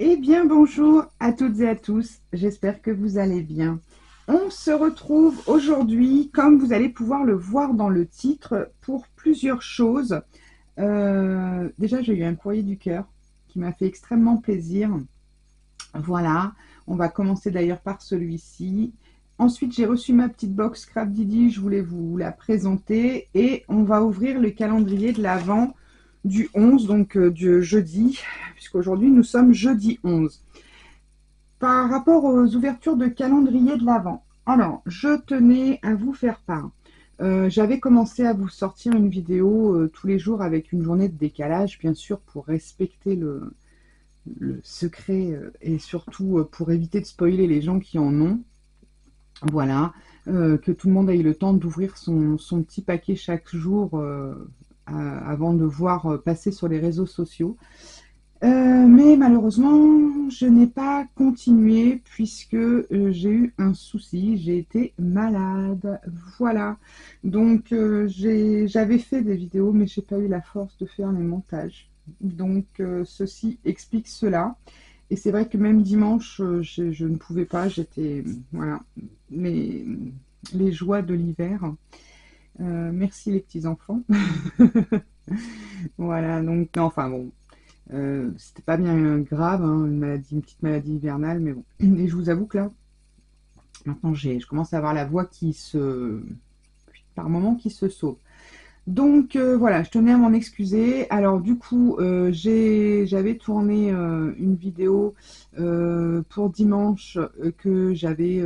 Eh bien, bonjour à toutes et à tous, j'espère que vous allez bien. On se retrouve aujourd'hui, comme vous allez pouvoir le voir dans le titre, pour plusieurs choses. Déjà, j'ai eu un courrier du cœur qui m'a fait extrêmement plaisir. Voilà, on va commencer d'ailleurs par celui-ci. Ensuite, j'ai reçu ma petite box Scrap Didi, je voulais vous la présenter. Et on va ouvrir le calendrier de l'Avent du 11, donc du jeudi, puisqu'aujourd'hui nous sommes jeudi 11. Par rapport aux ouvertures de calendrier de l'Avent, alors je tenais à vous faire part. J'avais commencé à vous sortir une vidéo tous les jours avec une journée de décalage, bien sûr pour respecter le secret et surtout pour éviter de spoiler les gens qui en ont. Voilà, que tout le monde ait le temps d'ouvrir son petit paquet chaque jour avant de voir passer sur les réseaux sociaux. Mais malheureusement, je n'ai pas continué puisque j'ai eu un souci, j'ai été malade, voilà. Donc j'avais fait des vidéos, mais j'ai pas eu la force de faire les montages. Donc ceci explique cela. Et c'est vrai que même dimanche, je ne pouvais pas, j'étais, voilà, les joies de l'hiver. Merci les petits-enfants. Voilà, donc, non, enfin bon, c'était pas bien grave, hein, une petite maladie hivernale, mais bon. Et je vous avoue que là, maintenant, je commence à avoir la voix par moments, qui se sauve. Donc voilà, je tenais à m'en excuser. Alors du coup, j'avais tourné une vidéo pour dimanche que j'avais,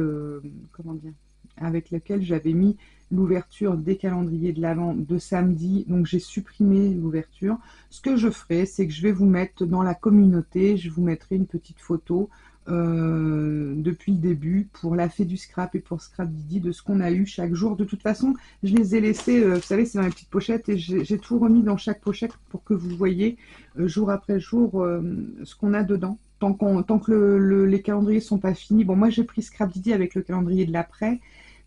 comment dire, avec laquelle j'avais mis l'ouverture des calendriers de l'Avent de samedi. Donc j'ai supprimé l'ouverture. Ce que je ferai, c'est que je vais vous mettre dans la communauté, je vous mettrai une petite photo depuis le début pour la fée du scrap et pour Scrap Didi de ce qu'on a eu chaque jour. De toute façon, je les ai laissés, vous savez, c'est dans les petites pochettes et j'ai tout remis dans chaque pochette pour que vous voyez jour après jour ce qu'on a dedans. Tant que les calendriers sont pas finis. Bon, moi j'ai pris Scrap Didi avec le calendrier de l'après,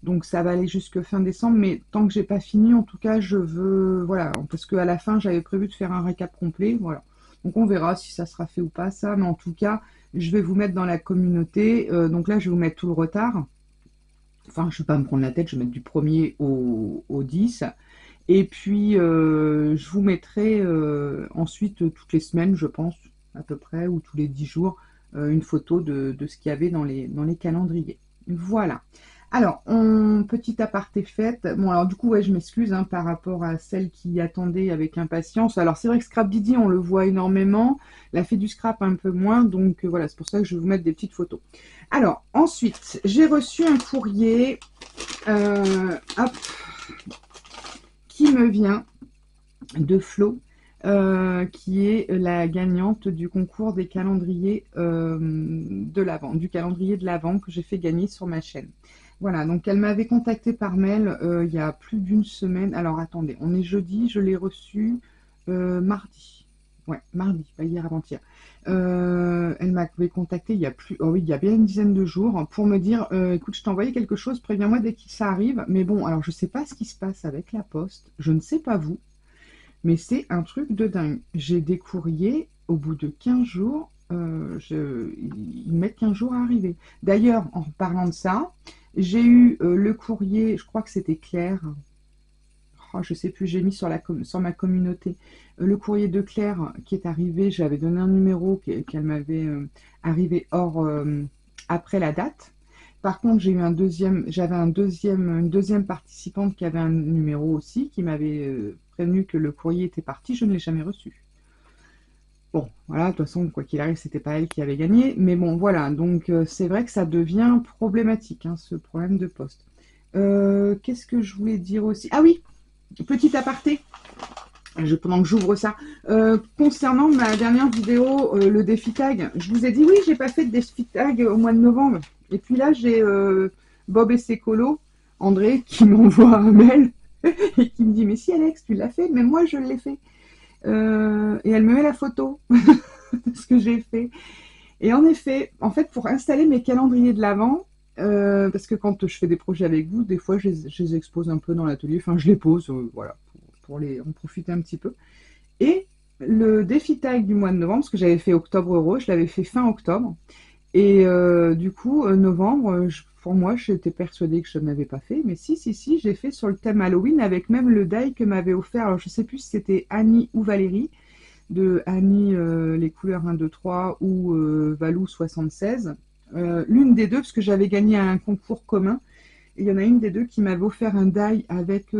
donc ça va aller jusque fin décembre, mais tant que j'ai pas fini, en tout cas, je veux, voilà, parce qu'à la fin, j'avais prévu de faire un récap complet, voilà. Donc on verra si ça sera fait ou pas, ça, mais en tout cas, je vais vous mettre dans la communauté. Donc là, je vais vous mettre tout le retard. Enfin, je ne vais pas me prendre la tête, je vais mettre du 1er au 10. Et puis, je vous mettrai ensuite, toutes les semaines, je pense, à peu près, ou tous les 10 jours, une photo de ce qu'il y avait dans les calendriers. Voilà. Alors, petit aparté fait. Bon, alors du coup, ouais, je m'excuse hein, par rapport à celle qui attendait avec impatience. Alors, c'est vrai que Scrap Didi, on le voit énormément. La fée du scrap, un peu moins. Donc, voilà, c'est pour ça que je vais vous mettre des petites photos. Alors, ensuite, j'ai reçu un courrier hop, qui me vient de Flo, qui est la gagnante du concours des calendriers de l'Avent, du calendrier de l'Avent que j'ai fait gagner sur ma chaîne. Voilà, donc elle m'avait contacté par mail il y a plus d'une semaine. Alors attendez, on est jeudi, je l'ai reçu mardi. Ouais, mardi, pas hier, avant-hier. Elle m'avait contacté il y a oh oui, il y a bien une dizaine de jours pour me dire écoute, je t'ai envoyé quelque chose, préviens-moi dès que ça arrive. Mais bon, alors je sais pas ce qui se passe avec la poste, je ne sais pas vous, mais c'est un truc de dingue. J'ai des courriers, au bout de 15 jours, ils mettent 15 jours à arriver. D'ailleurs, en parlant de ça, j'ai eu le courrier, je crois que c'était Claire, oh, je sais plus, j'ai mis sur ma communauté, le courrier de Claire qui est arrivé, j'avais donné un numéro qu'elle m'avait arrivé après la date. Par contre, j'ai eu j'avais une deuxième participante qui avait un numéro aussi, qui m'avait prévenu que le courrier était parti, je ne l'ai jamais reçu. Bon, voilà, de toute façon, quoi qu'il arrive, c'était pas elle qui avait gagné, mais bon, voilà, donc c'est vrai que ça devient problématique, hein, ce problème de poste. Qu'est-ce que je voulais dire aussi? Ah oui, petit aparté, pendant que j'ouvre ça, concernant ma dernière vidéo, le défi tag, je vous ai dit oui, j'ai pas fait de défi tag au mois de novembre. Et puis là, j'ai Bob et ses colos, André, qui m'envoie un mail et qui me dit mais si Alex, tu l'as fait, mais moi je l'ai fait. Et elle me met la photo de ce que j'ai fait. Et en effet, pour installer mes calendriers de l'Avent, parce que quand je fais des projets avec vous, des fois je les expose un peu dans l'atelier, enfin je les pose, voilà, pour en profiter un petit peu. Et le défi tag du mois de novembre, parce que j'avais fait octobre rose, je l'avais fait fin octobre. Et du coup, novembre, pour moi, j'étais persuadée que je n'avais pas fait. Mais si, j'ai fait sur le thème Halloween avec même le die que m'avait offert. Alors, je sais plus si c'était Annie ou Valérie, de Annie, les couleurs 1, 2, 3 ou Valou 76. L'une des deux, parce que j'avais gagné un concours commun. Et il y en a une des deux qui m'avait offert un die avec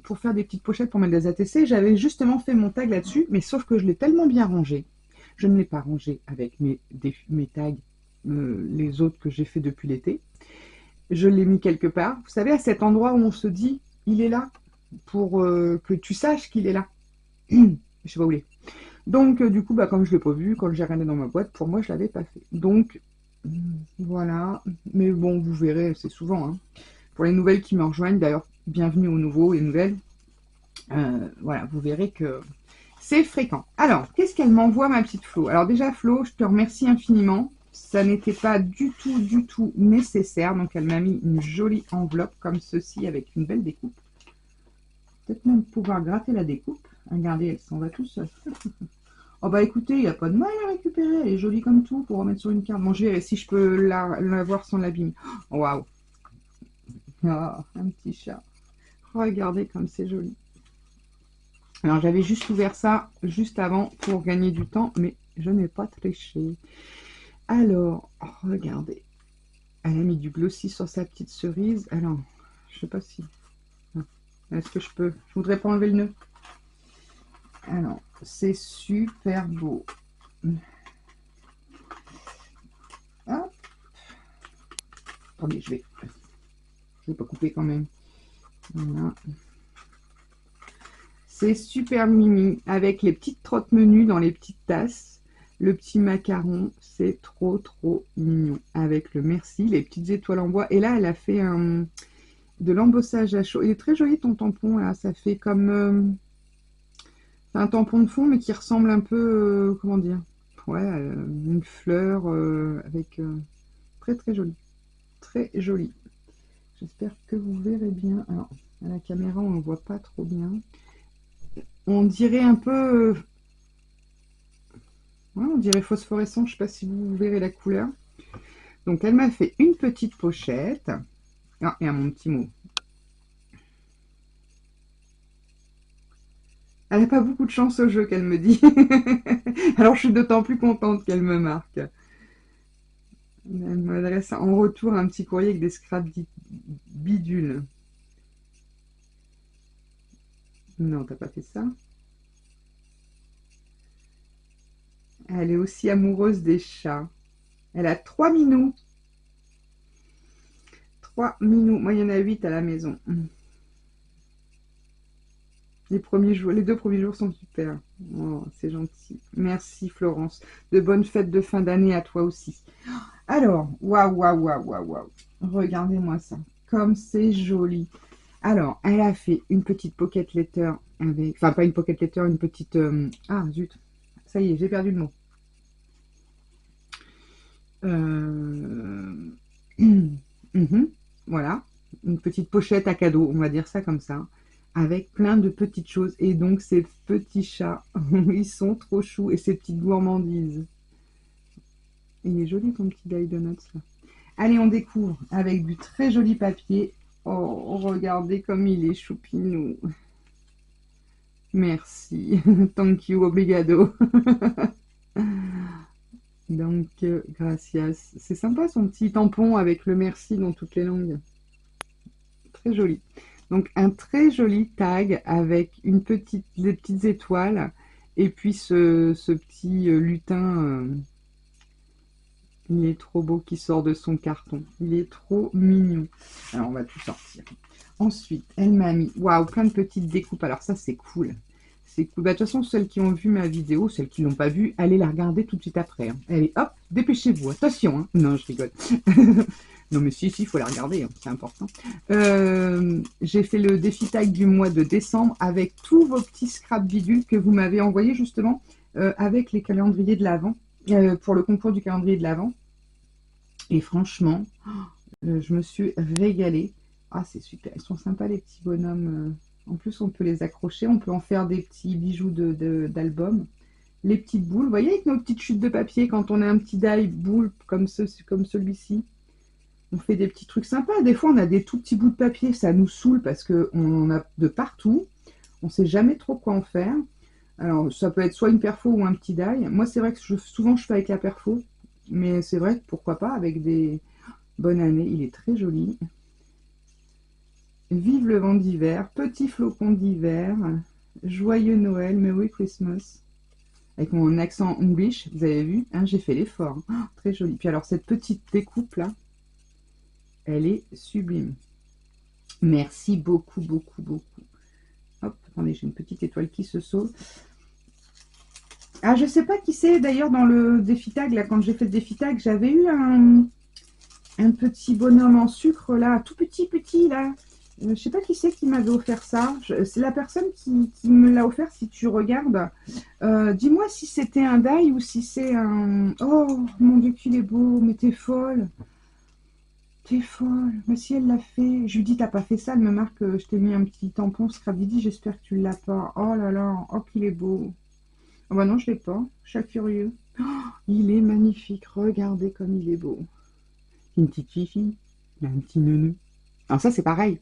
pour faire des petites pochettes pour mettre des ATC. J'avais justement fait mon tag là-dessus, mais sauf que je l'ai tellement bien rangé. Je ne l'ai pas rangé avec mes tags, les autres que j'ai fait depuis l'été. Je l'ai mis quelque part. Vous savez, à cet endroit où on se dit, il est là, pour que tu saches qu'il est là. Je sais pas où il est. Donc, du coup, bah, comme je ne l'ai pas vu, quand j'ai regardé dans ma boîte, pour moi, je ne l'avais pas fait. Donc, voilà. Mais bon, vous verrez, c'est souvent. Hein. Pour les nouvelles qui me rejoignent, d'ailleurs, bienvenue aux nouveaux et nouvelles. Voilà, vous verrez que c'est fréquent. Alors, qu'est-ce qu'elle m'envoie, ma petite Flo? Alors déjà, Flo, je te remercie infiniment. Ça n'était pas du tout nécessaire. Donc, elle m'a mis une jolie enveloppe comme ceci avec une belle découpe. Peut-être même pouvoir gratter la découpe. Regardez, elle s'en va tout seul. Oh bah écoutez, il n'y a pas de mal à récupérer. Elle est jolie comme tout pour remettre sur une carte. Bon, je verrai si je peux la voir sans l'abîmer. Waouh! Oh, un petit chat. Regardez comme c'est joli. Alors j'avais juste ouvert ça juste avant pour gagner du temps, mais je n'ai pas triché. Alors, regardez. Elle a mis du glossy sur sa petite cerise. Alors, je sais pas si... Est-ce que je peux... Je voudrais pas enlever le nœud. Alors, c'est super beau. Hop. Attendez, je vais pas couper quand même. Voilà. C'est super mimi, avec les petites trottes menus dans les petites tasses. Le petit macaron, c'est trop mignon. Avec le merci, les petites étoiles en bois. Et là, elle a fait de l'embossage à chaud. Il est très joli ton tampon, là. Ça fait comme... un tampon de fond, mais qui ressemble un peu... comment dire? Ouais, une fleur avec... très joli. Très joli. J'espère que vous verrez bien. Alors, à la caméra, on ne voit pas trop bien. On dirait un peu... ouais, on dirait phosphorescent, je ne sais pas si vous verrez la couleur. Donc elle m'a fait une petite pochette. Ah, et un mon petit mot. Elle n'a pas beaucoup de chance au jeu, qu'elle me dit. Alors je suis d'autant plus contente qu'elle me marque. Elle m'adresse en retour un petit courrier avec des scraps bidules. Non, t'as pas fait ça. Elle est aussi amoureuse des chats. Elle a 3 minous. 3 minous. Moi, il y en a 8 à la maison. Les 2 premiers jours sont super. Oh, c'est gentil. Merci Florence. De bonnes fêtes de fin d'année à toi aussi. Alors, waouh. Regardez-moi ça. Comme c'est joli. Alors, elle a fait une petite pocket letter avec... Enfin, pas une pocket letter, une petite... Ah, zut. Ça y est, j'ai perdu le mot. Voilà. Une petite pochette à cadeau, on va dire ça comme ça. Avec plein de petites choses. Et donc, ces petits chats, ils sont trop choux. Et ces petites gourmandises. Il est joli ton petit die donuts là. Allez, on découvre avec du très joli papier. Oh, regardez comme il est choupinou. Merci. Thank you, obrigado. Donc, gracias. C'est sympa son petit tampon avec le merci dans toutes les langues. Très joli. Donc, un très joli tag avec des petites étoiles. Et puis, ce petit lutin... il est trop beau qui sort de son carton. Il est trop mignon. Alors, on va tout sortir. Ensuite, elle m'a mis... Waouh, plein de petites découpes. Alors ça, c'est cool. C'est cool. Bah, de toute façon, celles qui ont vu ma vidéo, celles qui ne l'ont pas vue, allez la regarder tout de suite après. Hein. Allez, hop, dépêchez-vous. Attention. Hein. Non, je rigole. Non, mais si, il faut la regarder. Hein. C'est important. J'ai fait le défi tag du mois de décembre avec tous vos petits scraps bidules que vous m'avez envoyés justement avec les calendriers de l'Avent. Pour le concours du calendrier de l'Avent. Et franchement, je me suis régalée. Ah, c'est super. Ils sont sympas, les petits bonhommes. En plus, on peut les accrocher. On peut en faire des petits bijoux d'album. Les petites boules. Vous voyez, avec nos petites chutes de papier, quand on a un petit die boule comme celui-ci, on fait des petits trucs sympas. Des fois, on a des tout petits bouts de papier. Ça nous saoule parce qu'on en a de partout. On ne sait jamais trop quoi en faire. Alors, ça peut être soit une perfo ou un petit die. Moi, c'est vrai que souvent, je fais avec la perfo. Mais c'est vrai que pourquoi pas avec des... Bonne année, il est très joli. Vive le vent d'hiver, petit flocon d'hiver, joyeux Noël, Merry Christmas. Avec mon accent English, vous avez vu, hein, j'ai fait l'effort. Oh, très joli. Puis alors, cette petite découpe là, elle est sublime. Merci beaucoup, beaucoup, beaucoup. Hop, attendez, j'ai une petite étoile qui se sauve. Ah, je sais pas qui c'est d'ailleurs dans le défi tag, là, quand j'ai fait le défi tag, j'avais eu un petit bonhomme en sucre là, tout petit là. Je sais pas qui c'est qui m'avait offert ça. C'est la personne qui me l'a offert. Si tu regardes, dis-moi si c'était un die ou si c'est un... Oh mon Dieu qu'il est beau, mais t'es folle. T'es folle. Mais si elle l'a fait. Je lui dis t'as pas fait ça, elle me marque, je t'ai mis un petit tampon Scrap Didi, j'espère que tu l'as pas. Oh là là, oh qu'il est beau. Oh bah non, je l'ai pas. Chat curieux. Oh, il est magnifique. Regardez comme il est beau. Une petite fifi. Il a un petit neuneu. Alors ça c'est pareil.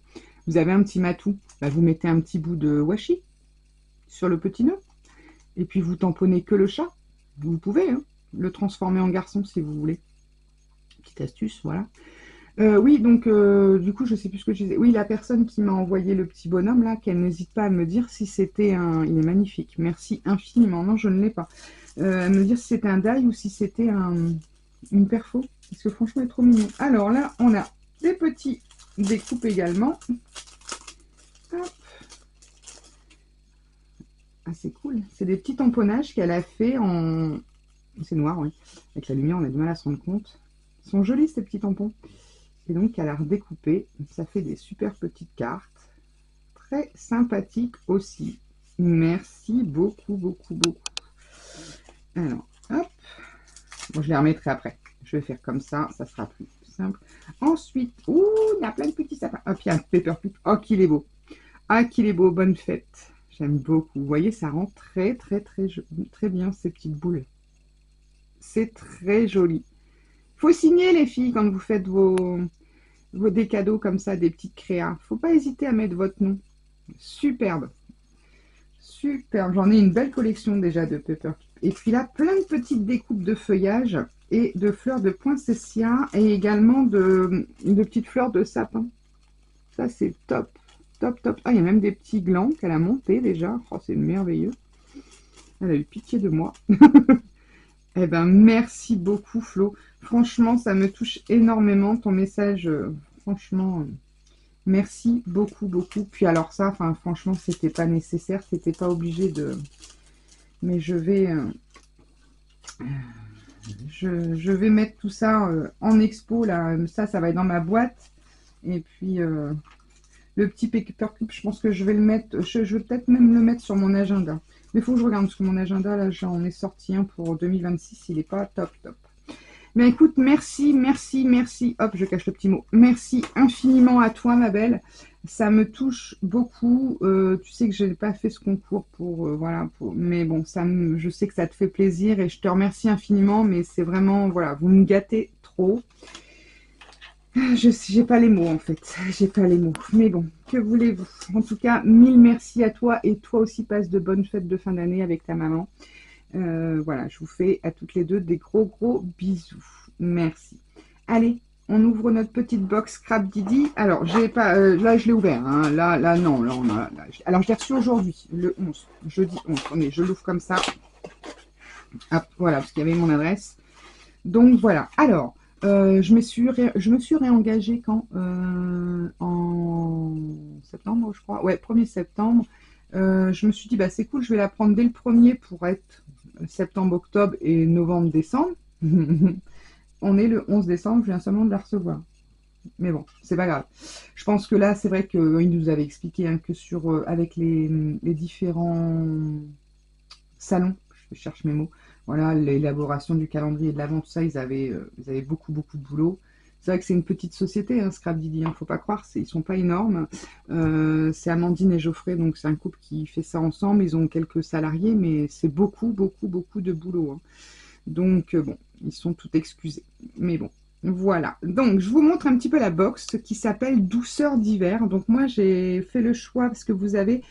Vous avez un petit matou. Bah, vous mettez un petit bout de washi sur le petit nœud. Et puis vous tamponnez que le chat. Vous pouvez hein, le transformer en garçon si vous voulez. Petite astuce, voilà. Oui, donc du coup, je sais plus ce que je disais. Oui, la personne qui m'a envoyé le petit bonhomme là, qu'elle n'hésite pas à me dire si c'était un... Il est magnifique. Merci infiniment. Non, je ne l'ai pas. À me dire si c'était un die ou si c'était une perfo. Parce que franchement, il est trop mignon. Alors là, on a des petits découpes également. Hop. Ah, c'est cool. C'est des petits tamponnages qu'elle a fait en... C'est noir, oui. Avec la lumière, on a du mal à se rendre compte. Ils sont jolis, ces petits tampons. Et donc, elle a redécoupé. Ça fait des super petites cartes. Très sympathiques aussi. Merci beaucoup, beaucoup, beaucoup. Alors, hop. Bon, je les remettrai après. Je vais faire comme ça sera plus simple. Ensuite, ouh, il y a plein de petits sapins. Hop, il y a un Peppercup. Oh, qu'il est beau. Ah, qu'il est beau. Bonne fête. J'aime beaucoup. Vous voyez, ça rend très, très, très, très bien ces petites boules. C'est très joli. Il faut signer, les filles, quand vous faites des cadeaux comme ça, des petites créas. Faut pas hésiter à mettre votre nom. Superbe. Superbe. J'en ai une belle collection déjà de Peppercup. Et puis là, plein de petites découpes de feuillage et de fleurs de poinsettia et également de petites fleurs de sapin. Ça, c'est top. Top, top. Ah, il y a même des petits glands qu'elle a montés déjà. Oh, c'est merveilleux. Elle a eu pitié de moi. Eh ben, merci beaucoup, Flo. Franchement, ça me touche énormément, ton message. Franchement, merci beaucoup, beaucoup. Puis alors ça, enfin, franchement, c'était pas nécessaire. C'était pas obligé de... Mais je vais mettre tout ça en expo, là. Ça va être dans ma boîte. Et puis... le petit Peppercup, je pense que je vais le mettre, je vais peut-être même le mettre sur mon agenda. Mais il faut que je regarde, parce que mon agenda, là, j'en ai sorti un pour 2026, il n'est pas top, top. Mais écoute, merci, merci, merci. Hop, je cache le petit mot. Merci infiniment à toi, ma belle. Ça me touche beaucoup. Tu sais que je n'ai pas fait ce concours pour, voilà, mais bon, je sais que ça te fait plaisir et je te remercie infiniment, mais c'est vraiment, voilà, vous me gâtez trop. J'ai pas les mots en fait, j'ai pas les mots. Mais bon, que voulez-vous? En tout cas, mille merci à toi et toi aussi passe de bonnes fêtes de fin d'année avec ta maman. Voilà, je vous fais à toutes les deux des gros gros bisous. Merci. Allez, on ouvre notre petite box Scrap Didi. Alors, j'ai pas, là je l'ai ouvert. Hein. Là non, là on a. Alors je l'ai reçu aujourd'hui, le 11, jeudi 11. Attendez, je l'ouvre comme ça. Hop, voilà, parce qu'il y avait mon adresse. Donc voilà. Alors. Je me suis réengagée quand en septembre, je crois. Ouais, 1er septembre. Je me suis dit, bah, c'est cool, je vais la prendre dès le 1er pour être septembre, octobre et novembre, décembre. On est le 11 décembre, je viens seulement de la recevoir. Mais bon, c'est pas grave. Je pense que là, c'est vrai qu'il nous avait expliqué hein, que avec les différents salons, je cherche mes mots, voilà, l'élaboration du calendrier de l'Avent, tout ça, ils avaient beaucoup, beaucoup de boulot. C'est vrai que c'est une petite société, hein, Scrap Didi, hein, faut pas croire, ils sont pas énormes. C'est Amandine et Geoffrey, donc c'est un couple qui fait ça ensemble. Ils ont quelques salariés, mais c'est beaucoup, beaucoup, beaucoup de boulot, hein. Donc, bon, ils sont tout excusés. Mais bon, voilà. Donc, je vous montre un petit peu la box qui s'appelle Douceur d'hiver. Donc, moi, j'ai fait le choix parce que vous avez...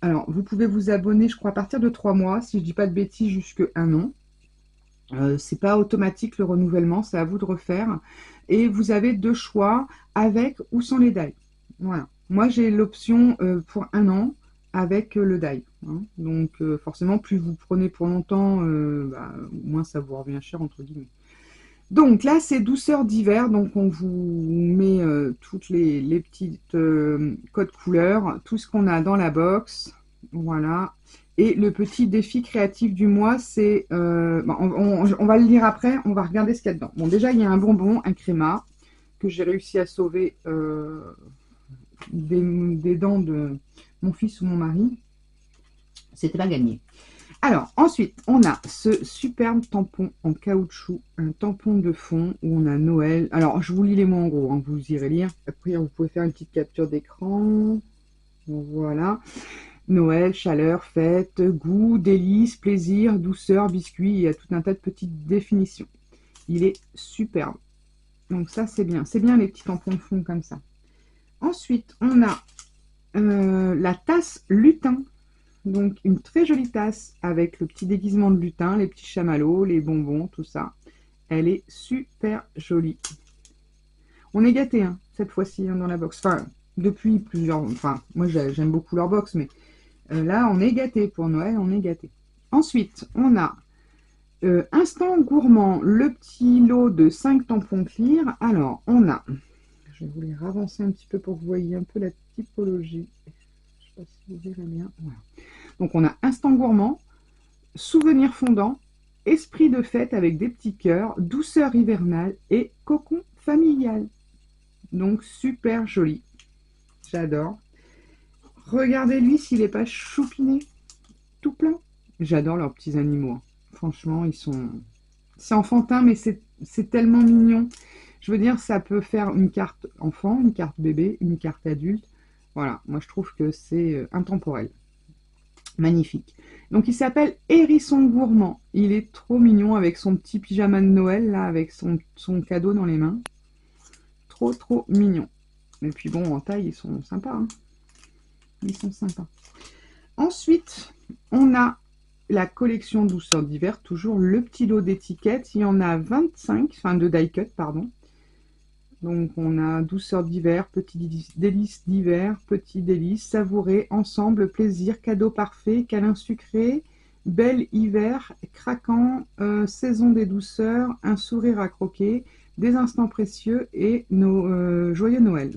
alors, vous pouvez vous abonner, je crois, à partir de 3 mois, si je dis pas de bêtises, jusqu'à 1 an. C'est pas automatique le renouvellement, c'est à vous de refaire. Et vous avez 2 choix, avec ou sans les die. Voilà. Moi, j'ai l'option pour 1 an avec le die, hein. Donc, forcément, plus vous prenez pour longtemps, bah, moins ça vous revient cher, entre guillemets. Donc là, c'est douceur d'hiver. Donc, on vous met toutes les petites codes couleurs, tout ce qu'on a dans la box. Voilà. Et le petit défi créatif du mois, c'est... bon, on va le lire après, on va regarder ce qu'il y a dedans. Bon, déjà, il y a un bonbon, un créma, que j'ai réussi à sauver des dents de mon fils ou mon mari. C'était pas gagné. Alors, ensuite, on a ce superbe tampon en caoutchouc, un tampon de fond où on a Noël. Alors, je vous lis les mots en gros, hein, vous irez lire. Après, vous pouvez faire une petite capture d'écran. Voilà. Noël, chaleur, fête, goût, délice, plaisir, douceur, biscuit. Il y a tout un tas de petites définitions. Il est superbe. Donc ça, c'est bien. C'est bien les petits tampons de fond comme ça. Ensuite, on a la tasse lutin. Donc une très jolie tasse avec le petit déguisement de lutin, les petits chamallows, les bonbons, tout ça. Elle est super jolie. On est gâtés, hein, cette fois-ci, hein, dans la box. Enfin, depuis plusieurs... Enfin, moi j'aime beaucoup leur box, mais là, on est gâtés. Pour Noël, on est gâtés. Ensuite, on a Instant Gourmand, le petit lot de 5 tampons clear. Alors, on a... Je vais vous les ravancer un petit peu pour que vous voyez un peu la typologie. Je ne sais pas si vous verrez bien. Voilà. Donc, on a Instant Gourmand, Souvenir fondant, Esprit de fête avec des petits cœurs, Douceur hivernale et Cocon familial. Donc, super joli. J'adore. Regardez-lui s'il n'est pas choupiné, tout plein. J'adore leurs petits animaux. Franchement, ils sont... C'est enfantin, mais c'est tellement mignon. Je veux dire, ça peut faire une carte enfant, une carte bébé, une carte adulte. Voilà, moi je trouve que c'est intemporel. Magnifique. Donc il s'appelle Hérisson Gourmand. Il est trop mignon avec son petit pyjama de Noël, là, avec son cadeau dans les mains. Trop, trop mignon. Et puis bon, en taille, ils sont sympas, hein. Ils sont sympas. Ensuite, on a la collection douceur d'hiver, toujours le petit lot d'étiquettes. Il y en a 25, enfin de die cut, pardon. Donc on a douceur d'hiver, petit délice d'hiver, petit délice, savouré, ensemble, plaisir, cadeau parfait, câlin sucré, bel hiver, craquant, saison des douceurs, un sourire à croquer, des instants précieux et nos joyeux Noël.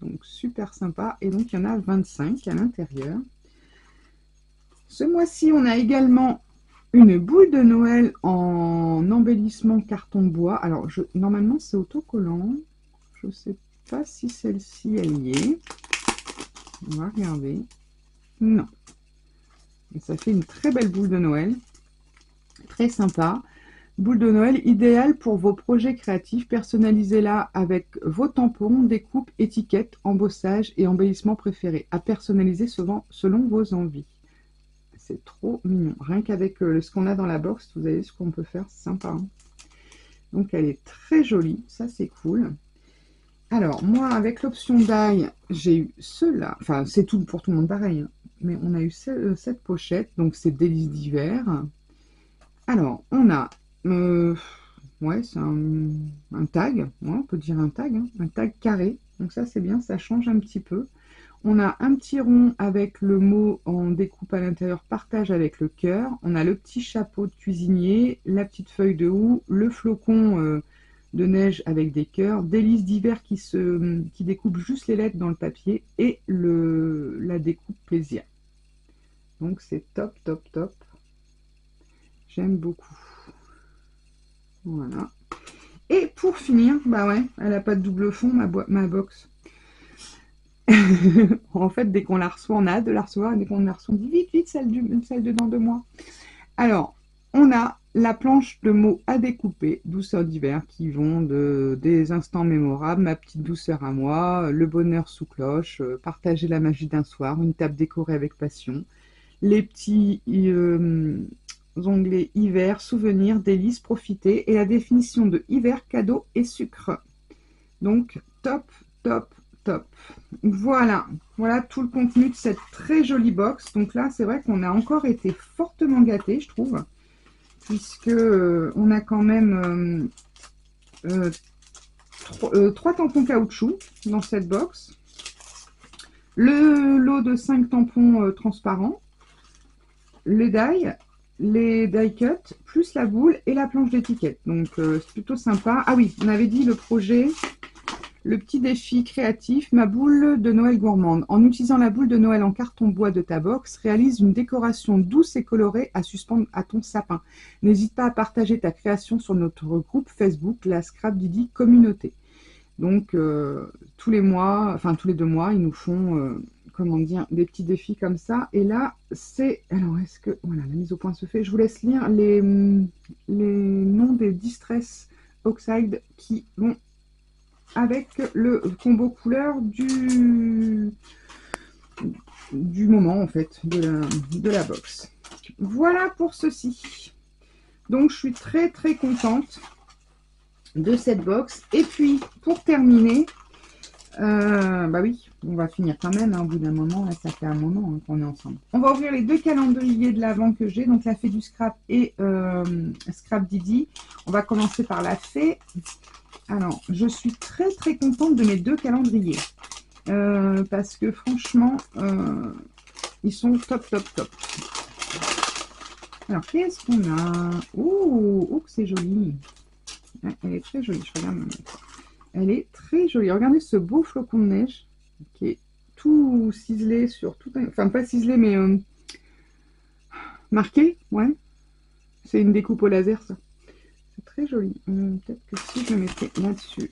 Donc super sympa. Et donc il y en a 25 à l'intérieur. Ce mois-ci, on a également une boule de Noël en embellissement carton bois. Alors, normalement, c'est autocollant. Je ne sais pas si celle-ci, elle y est. On va regarder. Non. Et ça fait une très belle boule de Noël. Très sympa. Boule de Noël idéale pour vos projets créatifs. Personnalisez-la avec vos tampons, découpes, étiquettes, embossage et embellissement préférés. À personnaliser selon vos envies. C'est trop mignon. Rien qu'avec ce qu'on a dans la box, vous avez ce qu'on peut faire. C'est sympa, hein. Donc, elle est très jolie. Ça, c'est cool. Alors, moi, avec l'option d'ail, j'ai eu ceux-là. Enfin, c'est tout pour tout le monde pareil, hein. Mais on a eu cette pochette. Donc, c'est délice d'hiver. Alors, on a... ouais, c'est un tag. Ouais, on peut dire un tag, hein. Un tag carré. Donc, ça, c'est bien. Ça change un petit peu. On a un petit rond avec le mot en découpe à l'intérieur, partage avec le cœur. On a le petit chapeau de cuisinier, la petite feuille de houx, le flocon de neige avec des cœurs, délice d'hiver qui découpe juste les lettres dans le papier et la découpe plaisir. Donc c'est top, top, top. J'aime beaucoup. Voilà. Et pour finir, bah ouais, elle n'a pas de double fond, ma box. En fait, dès qu'on la reçoit, on a hâte de la recevoir. Et dès qu'on la reçoit, on dit vite, vite, celle dedans de moi. Alors, on a la planche de mots à découper, douceur d'hiver, qui vont des instants mémorables, ma petite douceur à moi, le bonheur sous cloche, partager la magie d'un soir, une table décorée avec passion, les petits onglets hiver, souvenirs, délices, profiter, et la définition de hiver, cadeau et sucre. Donc, top, top, top. Voilà, voilà tout le contenu de cette très jolie box. Donc là, c'est vrai qu'on a encore été fortement gâtés, je trouve, puisque on a quand même 3 tampons caoutchouc dans cette box, le lot de 5 tampons transparents, les die cut, plus la boule et la planche d'étiquette. Donc c'est plutôt sympa. Ah oui, on avait dit le projet, le petit défi créatif, ma boule de Noël gourmande. En utilisant la boule de Noël en carton bois de ta box, réalise une décoration douce et colorée à suspendre à ton sapin. N'hésite pas à partager ta création sur notre groupe Facebook, la Scrap Didi Communauté. Donc tous les mois, enfin tous les 2 mois, ils nous font comment dire, des petits défis comme ça. Et là, c'est... Alors, est-ce que... Voilà, la mise au point se fait. Je vous laisse lire les noms des Distress Oxide qui vont avec le combo couleur du moment, en fait, de la box. Voilà pour ceci. Donc, je suis très, très contente de cette box. Et puis, pour terminer... bah oui, on va finir quand même, hein, au bout d'un moment, là, ça fait un moment hein, qu'on est ensemble. On va ouvrir les 2 calendriers de l'avant que j'ai, donc la fée du scrap et Scrap Didi. On va commencer par la fée. Alors, je suis très très contente de mes 2 calendriers, parce que franchement, ils sont top top top. Alors, qu'est-ce qu'on a? Oh, que c'est joli. Ouais, elle est très jolie, je regarde maintenant. Elle est très jolie. Regardez ce beau flocon de neige qui est tout ciselé sur tout un... Enfin, pas ciselé, mais marqué, ouais. C'est une découpe au laser, ça. C'est très joli. Peut-être que si je le mettais là-dessus.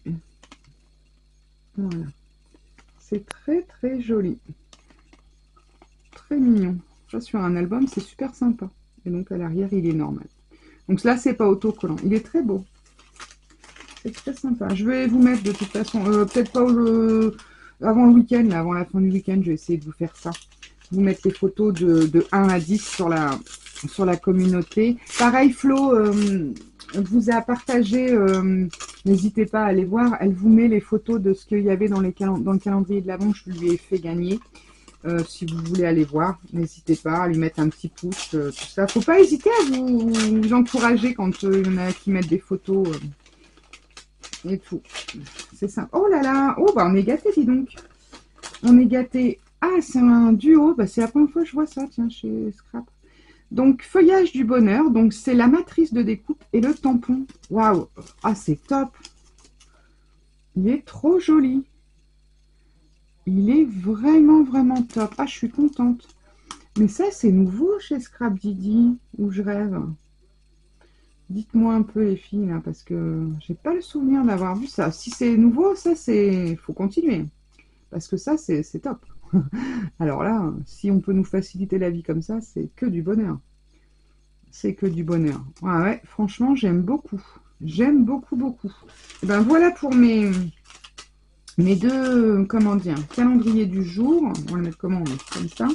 Voilà. C'est très, très joli. Très mignon. Ça, sur un album, c'est super sympa. Et donc, à l'arrière, il est normal. Donc là, c'est pas autocollant. Il est très beau. C'est très sympa. Je vais vous mettre de toute façon, peut-être pas avant le week-end, là, avant la fin du week-end, je vais essayer de vous faire ça. Vous mettre les photos de 1 à 10 sur la communauté. Pareil, Flo vous a partagé, n'hésitez pas à aller voir, elle vous met les photos de ce qu'il y avait dans le calendrier de l'avant, je lui ai fait gagner. Si vous voulez aller voir, n'hésitez pas à lui mettre un petit pouce, tout ça. Faut pas hésiter à vous encourager quand il y en a qui mettent des photos et tout. C'est ça. Oh là là, oh bah on est gâtés, dis donc. On est gâtés. Ah, c'est un duo, bah, c'est la première fois que je vois ça, tiens, chez Scrap. Donc, feuillage du bonheur, donc c'est la matrice de découpe et le tampon. Waouh, ah c'est top. Il est trop joli. Il est vraiment, vraiment top. Ah, je suis contente. Mais ça, c'est nouveau chez Scrap Didi, où je rêve. Dites-moi un peu les filles, là, parce que j'ai pas le souvenir d'avoir vu ça. Si c'est nouveau, ça, c'est... faut continuer. Parce que ça, c'est top. Alors là, si on peut nous faciliter la vie comme ça, c'est que du bonheur. C'est que du bonheur. Ah ouais, franchement, j'aime beaucoup. J'aime beaucoup, beaucoup. Et ben voilà pour mes 2, comment dire, calendrier du jour. On va le mettre comment? Comme ça.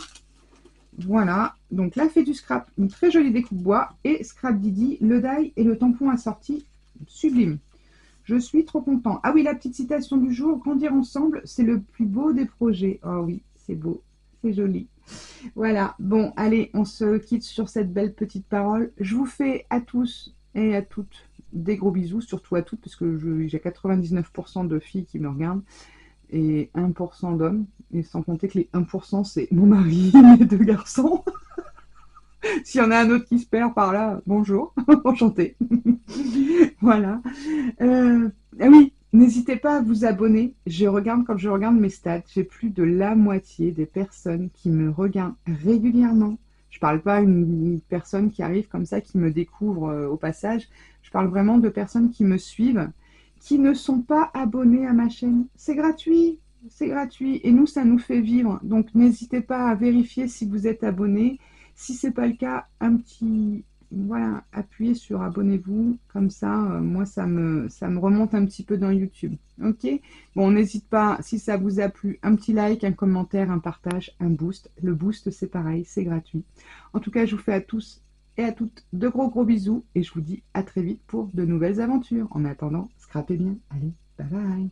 Voilà. Donc, la fée du scrap, une très jolie découpe bois. Et Scrap Didi, le die et le tampon assorti. Sublime. Je suis trop content. Ah oui, la petite citation du jour. Grandir ensemble, c'est le plus beau des projets. Oh oui, c'est beau. C'est joli. Voilà. Bon, allez, on se quitte sur cette belle petite parole. Je vous fais à tous et à toutes des gros bisous, surtout à toutes, parce que j'ai 99% de filles qui me regardent et 1% d'hommes. Et sans compter que les 1%, c'est mon mari et mes 2 garçons. S'il y en a un autre qui se perd par là, bonjour, enchanté. Voilà. Ah oui, n'hésitez pas à vous abonner. Quand je regarde mes stats, j'ai plus de la moitié des personnes qui me regardent régulièrement. Je parle pas une personne qui arrive comme ça, qui me découvre au passage. Je parle vraiment de personnes qui me suivent, qui ne sont pas abonnés à ma chaîne. C'est gratuit, c'est gratuit. Et nous, ça nous fait vivre. Donc, n'hésitez pas à vérifier si vous êtes abonné. Si ce n'est pas le cas, un petit voilà, appuyez sur abonnez-vous, comme ça, moi, ça me remonte un petit peu dans YouTube. Ok? Bon, n'hésite pas, si ça vous a plu, un petit like, un commentaire, un partage, un boost. Le boost, c'est pareil, c'est gratuit. En tout cas, je vous fais à tous et à toutes de gros gros bisous et je vous dis à très vite pour de nouvelles aventures. En attendant, scrapez bien. Allez, bye bye.